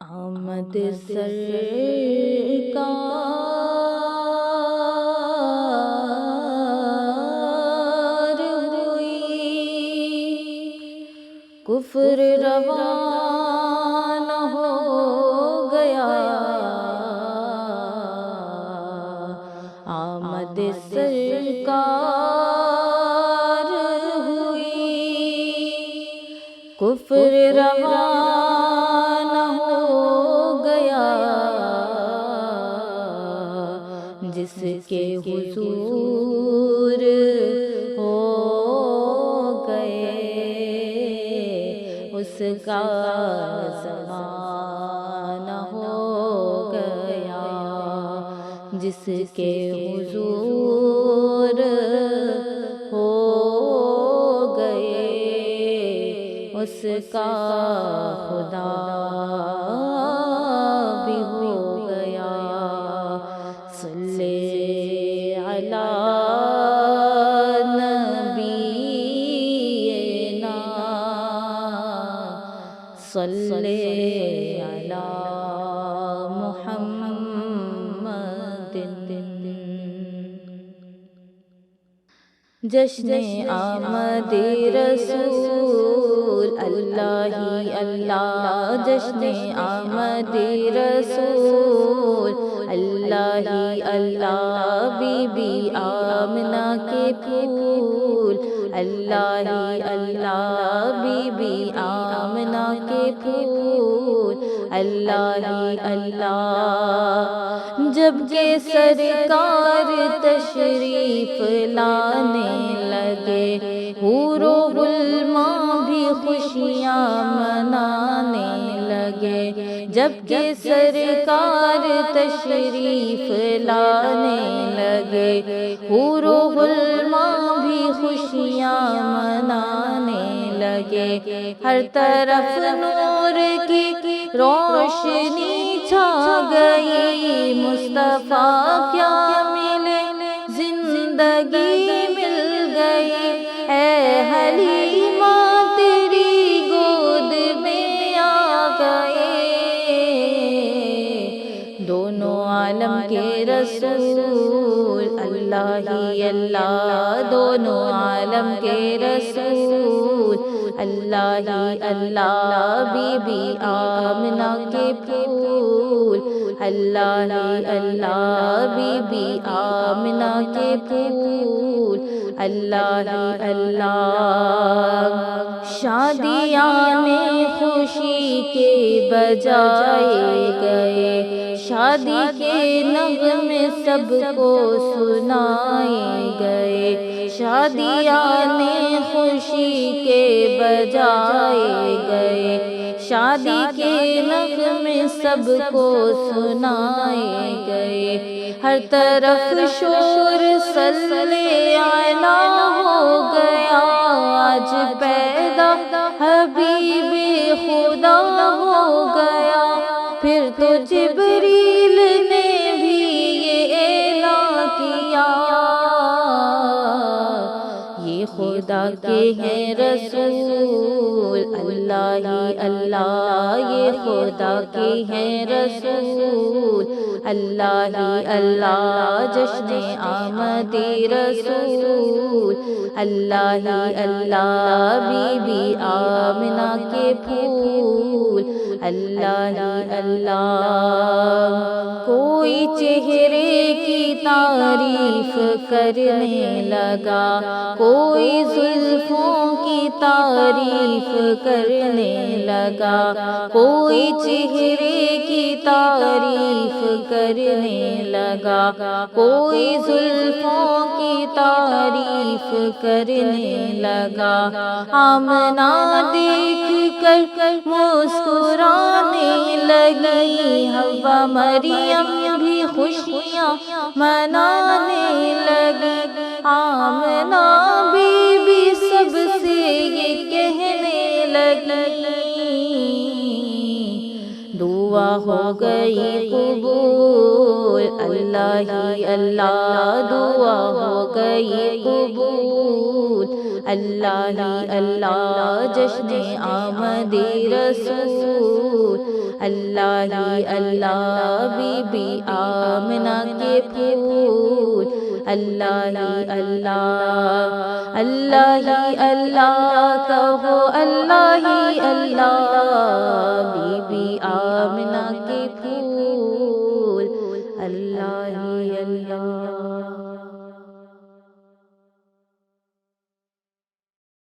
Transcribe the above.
آمد سرکار ہوئی، کفر روان ہو گیا، آمد سرکار ہوئی، کفر روان ہو گیا، جس کے حضور ہو گئے اس کا زمانہ ہو گیا، جس کے حضور ہو گئے اس کا خدا بھی ہو گیا۔ صلی علی نبینا، صلی علی محمد۔ جشن آمد رسول اللہ ہی اللہ، جشن آمد رسول اللہ ہی اللہ، بی بی آمنہ کے پھول اللہ ہی اللہ، بی بی آمنہ کے پھول اللہ ہی اللہ۔ جب کہ سرکار تشریف لانے لگے، حور و غلمان بھی خوشیاں منانے لگے، جب کہ سرکار تشریف لانے لگے، حور و غلمان بھی خوشیاں منانے لگے، ہر طرف نور کی روشنی چھا گئی، مصطفیٰ کیا ملے زندگی مل گئی، اے حلیمہ تیری گود میں آ گئے، دونوں عالم کے رسول اللہ ہی اللہ، دونوں عالم کے رسول اللہ ہی اللہ، بی بی آمنہ کے پھول اللہ ہی اللہ، بی بی آمنہ کے پھول اللہ ہی اللہ۔ شادیاں میں خوشی کے بجائے گئے، شادی کے نغمے سب کو سنائے گئے، شادیاں میں خوشی کے بجائے گئے، شادی کے نغمے سب کو سنائے گئے، ہر طرف شور صلی علی ہو گیا، آج پیدا حبیب خدا ہو گیا، پھر تو جبریل نے بھی یہ اعلان کیا، یہ خدا کے ہیں رسول اللہ ہی اللہ، یہ خدا کے ہیں رسول اللہ ہی اللہ، جشن آمد رسول اللہ ہی اللہ، بی بی آمنہ کے پھول اللہ ہی اللہ۔ کوئی چہرے کی تعریف کرنے لگا، کوئی زلفوں کی تعریف کرنے لگا، کوئی چہرے کی تعریف کرنے لگا، کوئی زلفوں کی تعریف کرنے لگا، آمنہ دیکھ کر مسکرانے لگی، حوا مریم بھی خوشیاں منانے لگی، آمنہ بی بی سب سے یہ کہنے لگی، دعا ہو گئی قبول اللہ ہی اللہ، دعا ہو گئی قبول اللہ ہی اللہ جشن آمد رسول، اللہ ہی اللہ بی بی آمنہ کے پھول، اللہ ہی اللہ، اللہ ہی اللہ کہو، اللہ ہی اللہ بی بی آمنہ کے پھول، اللہ ہی اللہ۔